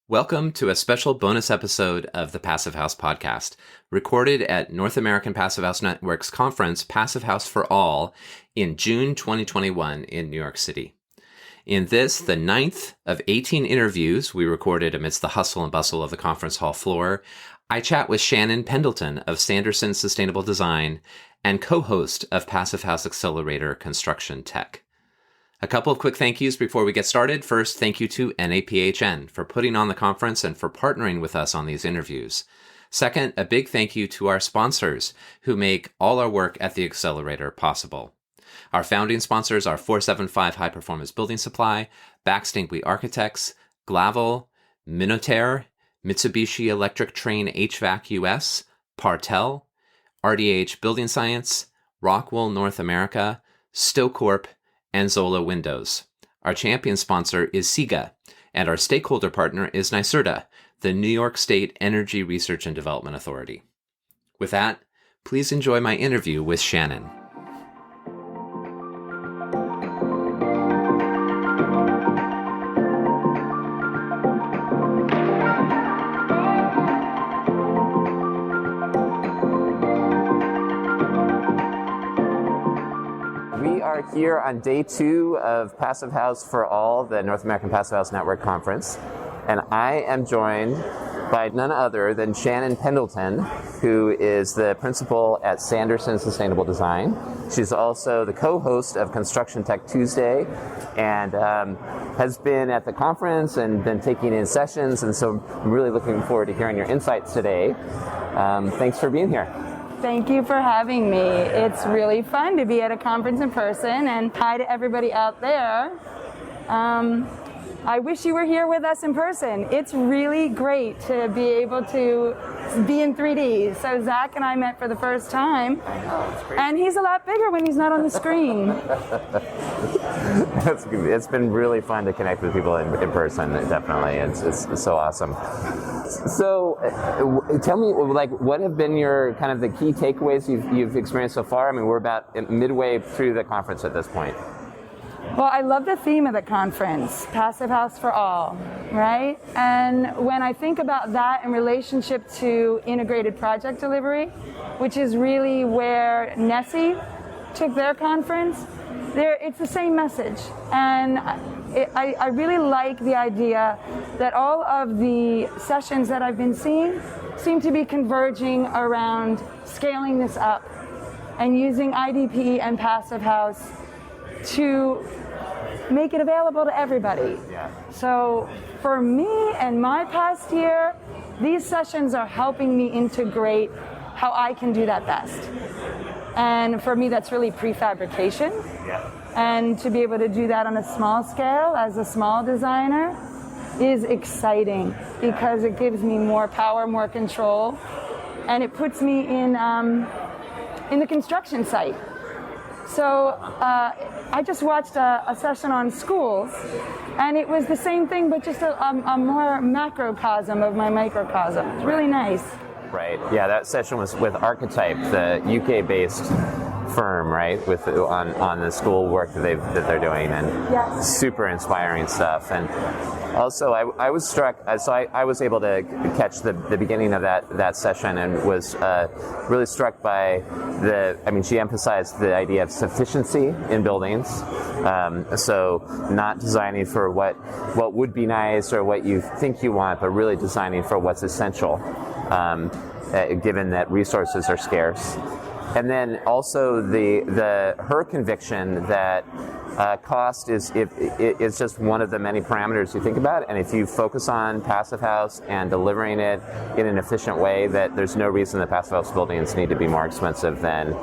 Welcome to a special bonus episode of the Passive House podcast, recorded at North American Passive House Network's conference, Passive House for All, in June 2021 in New York City. In this, the 9th of 18 interviews we recorded amidst the hustle and bustle of the conference hall floor, I chat with Shannon Pendleton of Sanderson Sustainable Design and co-host of Passive House Accelerator Construction Tech. A couple of quick thank yous before we get started. First, thank you to NAPHN for putting on the conference and for partnering with us on these interviews. Second, a big thank you to our sponsors who make all our work at the Accelerator possible. Our founding sponsors are 475 High Performance Building Supply, Baxtingby Architects, Glavel, Minotaur, Mitsubishi Electric Train HVAC US, Partel, RDH Building Science, Rockwool North America, Stocorp, and Zola Windows. Our champion sponsor is SIGA, and our stakeholder partner is NYSERDA, the New York State Energy Research and Development Authority. With that, please enjoy my interview with Shannon. Here on day 2 of Passive House for All, the North American Passive House Network Conference. And I am joined by none other than Shannon Pendleton, who is the principal at Sanderson Sustainable Design. She's also the co-host of Construction Tech Tuesday and has been at the conference and been taking in sessions. And so I'm really looking forward to hearing your insights today. Thanks for being here. Thank you for having me. It's really fun to be at a conference in person, and hi to everybody out there. I wish you were here with us in person. It's really great to be able to be in 3D. So Zach and I met for the first time, and he's a lot bigger when he's not on the screen. It's been really fun to connect with people in person, definitely. It's so awesome. So tell me, what have been your kind of the key takeaways you've experienced so far? I mean, we're about midway through the conference at this point. Well, I love the theme of the conference, Passive House for All, right? And when I think about that in relationship to integrated project delivery, which is really where Nessie took their conference, it's the same message. And I really like the idea that all of the sessions that I've been seeing seem to be converging around scaling this up and using IDP and Passive House to make it available to everybody. Yeah. So for me and my past year, these sessions are helping me integrate how I can do that best. And for me, that's really prefabrication. Yeah. And to be able to do that on a small scale as a small designer is exciting because it gives me more power, more control, and it puts me in the construction site. So I just watched a session on schools, and it was the same thing, but just a more macrocosm of my microcosm. It's really nice. Right. Yeah, that session was with Archetype, the UK-based firm, right, with on the school work that they're doing, and yes. Super inspiring stuff. And also, I was struck. So I was able to catch the beginning of that session, and was really struck by she emphasized the idea of sufficiency in buildings. So not designing for what would be nice or what you think you want, but really designing for what's essential, given that resources are scarce. And then also her conviction that cost is just one of the many parameters you think about, and if you focus on Passive House and delivering it in an efficient way, that there's no reason that Passive House buildings need to be more expensive than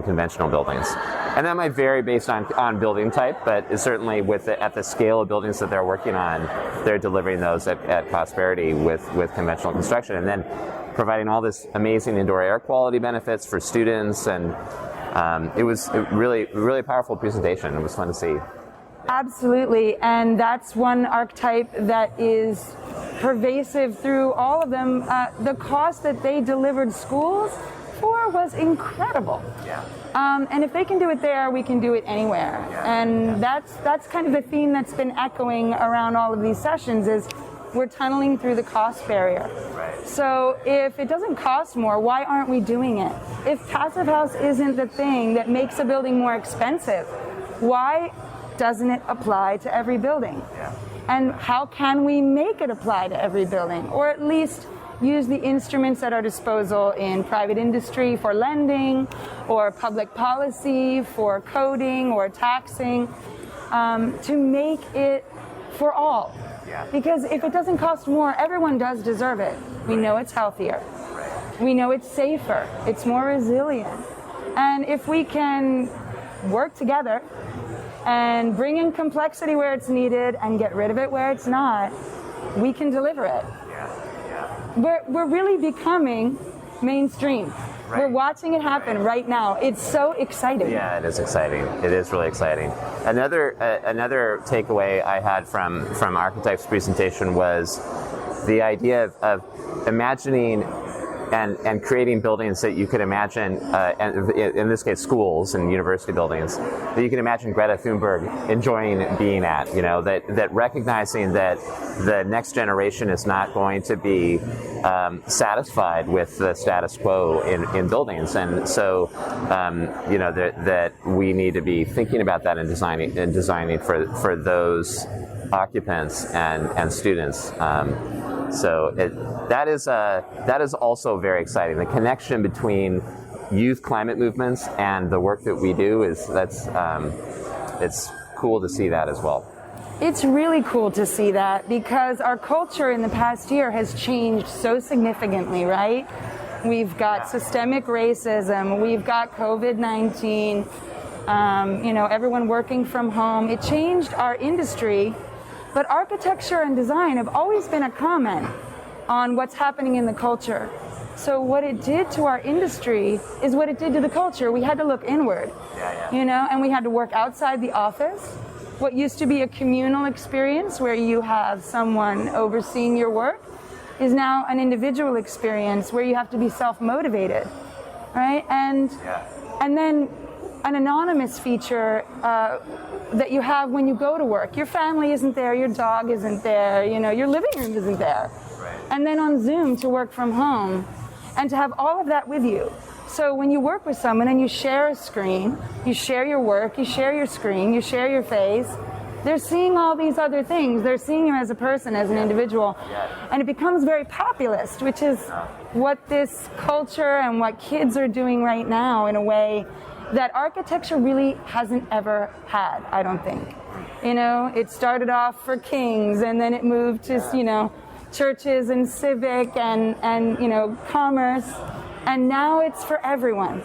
conventional buildings. And that might vary based on building type, but certainly at the scale of buildings that they're working on, they're delivering those at cost parity with conventional construction. And then providing all this amazing indoor air quality benefits for students, and it was a really powerful presentation. It was fun to see. Absolutely, and that's one archetype that is pervasive through all of them. The cost that they delivered schools for was incredible. Yeah. And if they can do it there, we can do it anywhere. Yeah. And that's kind of the theme that's been echoing around all of these sessions is we're tunneling through the cost barrier. Right. So if it doesn't cost more, why aren't we doing it? If Passive House isn't the thing that makes a building more expensive, why doesn't it apply to every building? Yeah. And how can we make it apply to every building? Or at least use the instruments at our disposal in private industry for lending, or public policy for coding or taxing, to make it for all. Yeah. Because if it doesn't cost more, everyone does deserve it. We know it's healthier. We know it's safer. It's more resilient. And if we can work together and bring in complexity where it's needed and get rid of it where it's not, we can deliver it. We're really becoming mainstream. Right. We're watching it happen right now. It's so exciting. Yeah, it is exciting. It is really exciting. Another takeaway I had from Archetype's presentation was the idea of imagining and creating buildings that you could imagine, and in this case schools and university buildings, that you can imagine Greta Thunberg enjoying being at, that recognizing that the next generation is not going to be satisfied with the status quo in buildings. And so, that we need to be thinking about that and designing for those occupants and students. So that is also very exciting. The connection between youth climate movements and the work that we do it's cool to see that as well. It's really cool to see that, because our culture in the past year has changed so significantly, right? We've got systemic racism, we've got COVID-19, everyone working from home. It changed our industry. But architecture and design have always been a comment on what's happening in the culture. So what it did to our industry is what it did to the culture. We had to look inward, and we had to work outside the office. What used to be a communal experience where you have someone overseeing your work is now an individual experience where you have to be self-motivated, right? And then an anonymous feature that you have when you go to work. Your family isn't there, your dog isn't there, your living room isn't there. Right. And then on Zoom to work from home and to have all of that with you. So when you work with someone and you share a screen, you share your work, you share your screen, you share your face, they're seeing all these other things. They're seeing you as a person, as an individual. And it becomes very populist, which is what this culture and what kids are doing right now in a way that architecture really hasn't ever had, I don't think. It started off for kings, and then it moved to, churches and civic and commerce, and now it's for everyone.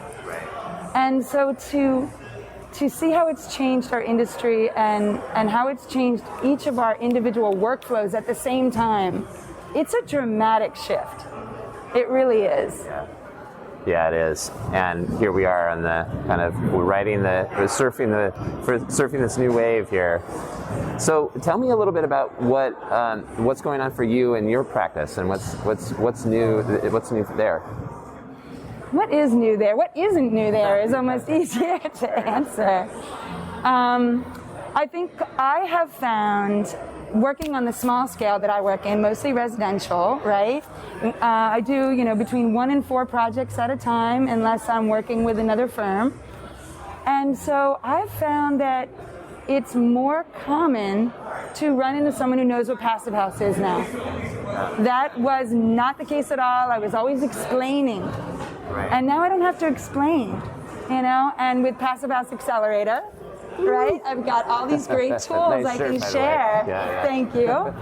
And so to see how it's changed our industry and how it's changed each of our individual workflows at the same time, it's a dramatic shift. It really is. Yeah, it is. And here we are on the surfing this new wave here. So tell me a little bit about what's going on for you in your practice, and what's new there. What is new there? What isn't new there is almost easier to answer. I think I have found, working on the small scale that I work in, mostly residential, right? I do, between 1 and 4 projects at a time, unless I'm working with another firm. And so I've found that it's more common to run into someone who knows what Passive House is now. That was not the case at all. I was always explaining. And now I don't have to explain, and with Passive House Accelerator, right? I've got all these great tools I can share. Thank you.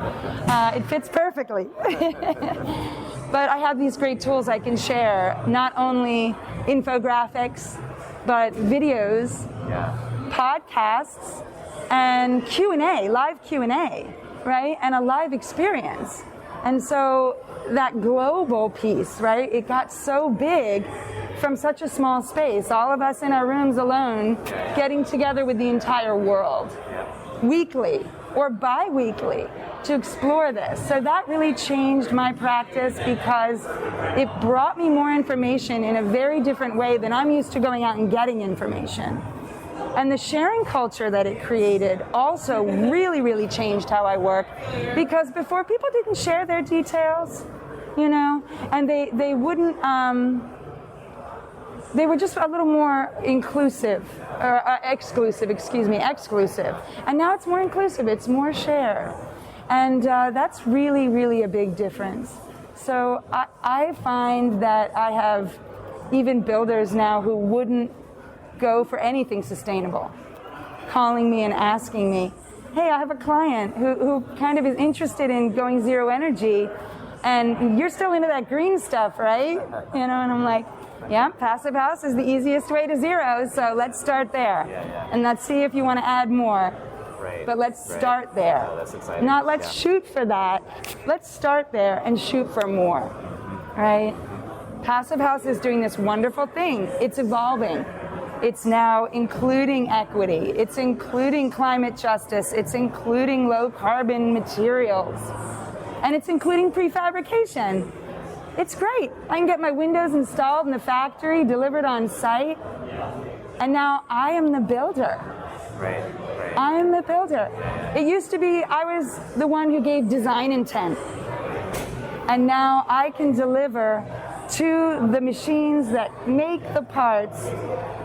It fits perfectly. But I have these great tools I can share, not only infographics, but videos, podcasts, and Q&A, live Q&A, right? And a live experience. And so that global piece, right? It got so big from such a small space, all of us in our rooms alone, getting together with the entire world, weekly or bi-weekly, to explore this. So that really changed my practice, because it brought me more information in a very different way than I'm used to going out and getting information. And the sharing culture that it created also really, really changed how I work, because before people didn't share their details, you know, and they wouldn't, they were just a little more exclusive. And now it's more inclusive, it's more shared. And that's really, really a big difference. So I find that I have even builders now who wouldn't go for anything sustainable, calling me and asking me, hey, I have a client who kind of is interested in going zero energy, and you're still into that green stuff, right? You know, and I'm like, yeah, passive house is the easiest way to zero, so let's start there. And let's see if you want to add more. But let's start there. Oh, that's exciting. Not let's shoot for that. Let's start there and shoot for more, right? Passive house is doing this wonderful thing. It's evolving. It's now including equity. It's including climate justice. It's including low carbon materials. And it's including prefabrication. It's great. I can get my windows installed in the factory, delivered on site. And now I am the builder. Right. I am the builder. It used to be I was the one who gave design intent. And now I can deliver to the machines that make the parts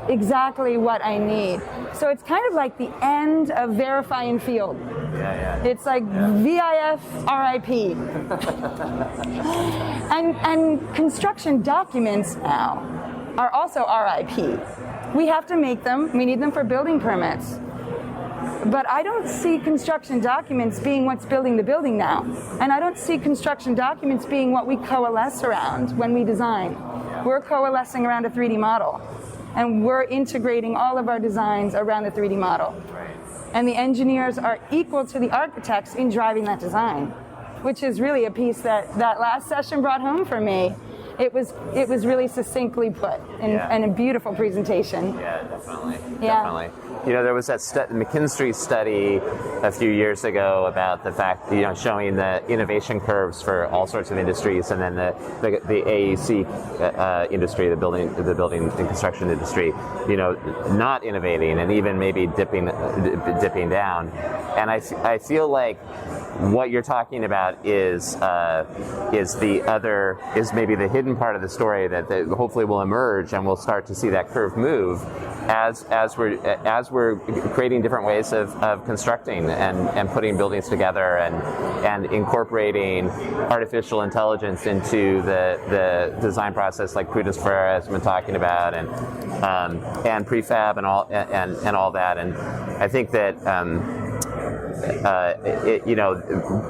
exactly what I need. So it's kind of like the end of verify and field. It's like VIF RIP. and construction documents now are also RIP. We have to make them, we need them for building permits. But I don't see construction documents being what's building the building now. And I don't see construction documents being what we coalesce around when we design. We're coalescing around a 3D model. And we're integrating all of our designs around the 3D model. And the engineers are equal to the architects in driving that design, which is really a piece that last session brought home for me. It was really succinctly put and a beautiful presentation. Yeah, definitely. You know, there was that McKinsey study a few years ago about the fact, you know, showing the innovation curves for all sorts of industries, and then the AEC industry, the building and construction industry, you know, not innovating and even maybe dipping down. And I feel like what you're talking about is maybe the hidden part of the story that hopefully will emerge, and we'll start to see that curve move as we're creating different ways of constructing and putting buildings together and incorporating artificial intelligence into the design process, like Prudence Ferreira has been talking about, and prefab and all that. And I think that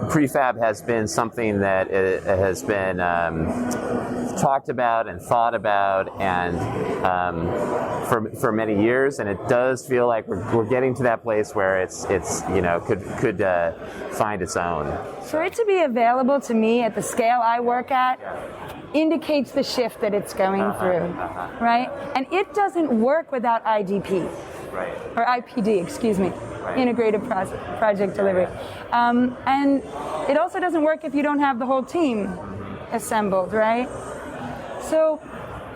prefab has been something that has been talked about and thought about and for many years, and it does feel like we're getting to that place where it's could find its own. For it to be available to me at the scale I work at indicates the shift that it's going through, right? And it doesn't work without IDP, or IPD, excuse me. Integrated project delivery. And it also doesn't work if you don't have the whole team assembled, right? So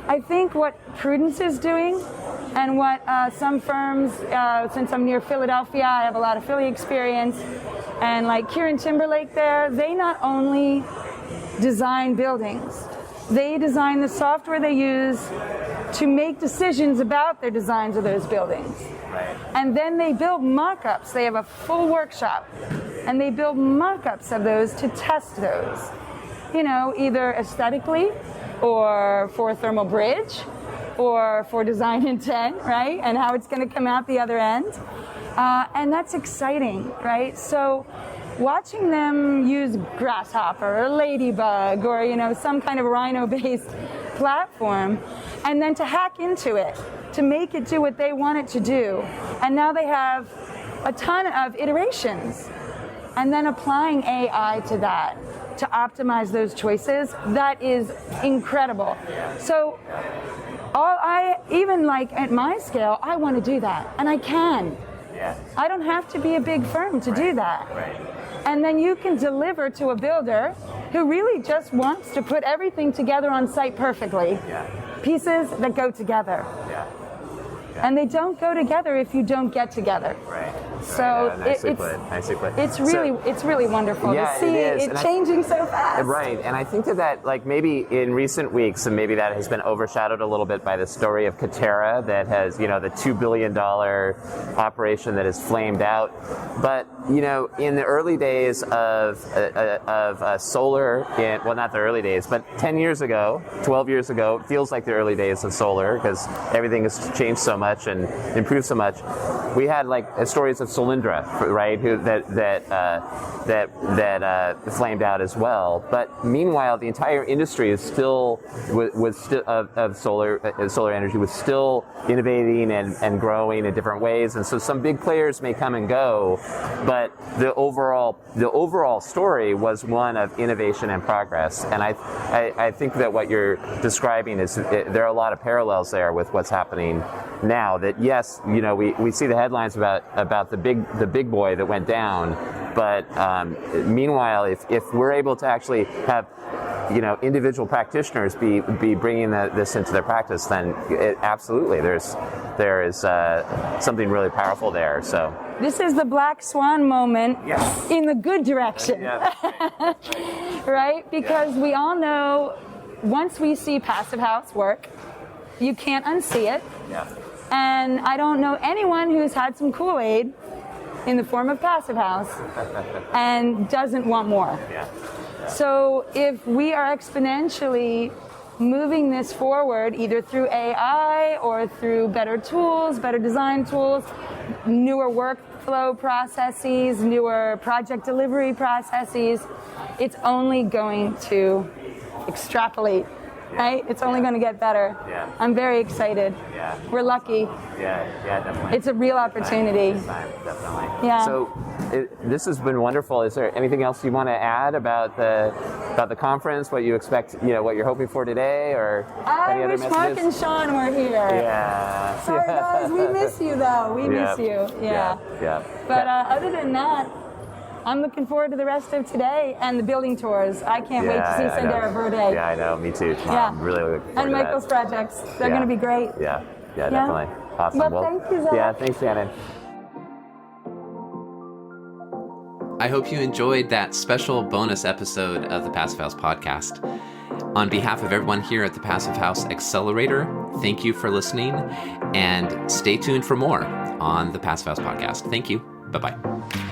I think what Prudence is doing, and what some firms, since I'm near Philadelphia, I have a lot of Philly experience, and like Kieran Timberlake there, they not only design buildings, they design the software they use to make decisions about their designs of those buildings. And then they build mock-ups. They have a full workshop, and they build mock-ups of those to test those, you know, either aesthetically or for thermal bridge or for design intent, right? And how it's going to come out the other end. And that's exciting, right? So watching them use Grasshopper or Ladybug or, you know, some kind of Rhino-based platform, and then to hack into it, to make it do what they want it to do. And now they have a ton of iterations. And then applying AI to that, to optimize those choices, that is incredible. So even like at my scale, I want to do that, and I can. I don't have to be a big firm to do that. And then you can deliver to a builder who really just wants to put everything together on site perfectly. Pieces that go together. And they don't go together if you don't get together. Right. So Nicely put. It's really wonderful to see it changing so fast. Right, and I think that like maybe in recent weeks, and maybe that has been overshadowed a little bit by the story of Katerra that has, the $2 billion operation that has flamed out. But in the early days of solar, not the early days, but 10 years ago, 12 years ago, it feels like the early days of solar because everything has changed so much and improved so much. We had like stories of Solyndra, right? That flamed out as well. But meanwhile, the entire industry is still of solar energy was still innovating and growing in different ways. And so some big players may come and go, but the overall story was one of innovation and progress. And I think that what you're describing is there are a lot of parallels there with what's happening now. That yes, we see the headlines about the big boy that went down, but meanwhile, if we're able to actually have individual practitioners be bringing this into their practice, then absolutely there is something really powerful there. So this is the black swan moment in the good direction, right? Because we all know once we see Passive House work, you can't unsee it. Yeah. And I don't know anyone who's had some Kool-Aid in the form of Passive House and doesn't want more. Yeah. So if we are exponentially moving this forward, either through AI or through better tools, better design tools, newer workflow processes, newer project delivery processes, it's only going to extrapolate. Right? It's only going to get better. Yeah. I'm very excited. Yeah. We're lucky. Yeah, definitely. It's a real opportunity. Definitely. Yeah. So this has been wonderful. Is there anything else you want to add about the conference? What you expect? What you're hoping for today, or any other messages? Mark and Sean were here. Yeah. Sorry guys, we miss you though. We miss you. Yeah. But other than that, I'm looking forward to the rest of today and the building tours. I can't wait to see Sendera Verde. Yeah, I know. Me too. I'm really looking forward and to Michael's that. projects. They're going to be great. Yeah, definitely. Awesome. Well, thank you, Zach. Yeah, thanks, Shannon. I hope you enjoyed that special bonus episode of the Passive House podcast. On behalf of everyone here at the Passive House Accelerator, thank you for listening, and stay tuned for more on the Passive House podcast. Thank you. Bye-bye.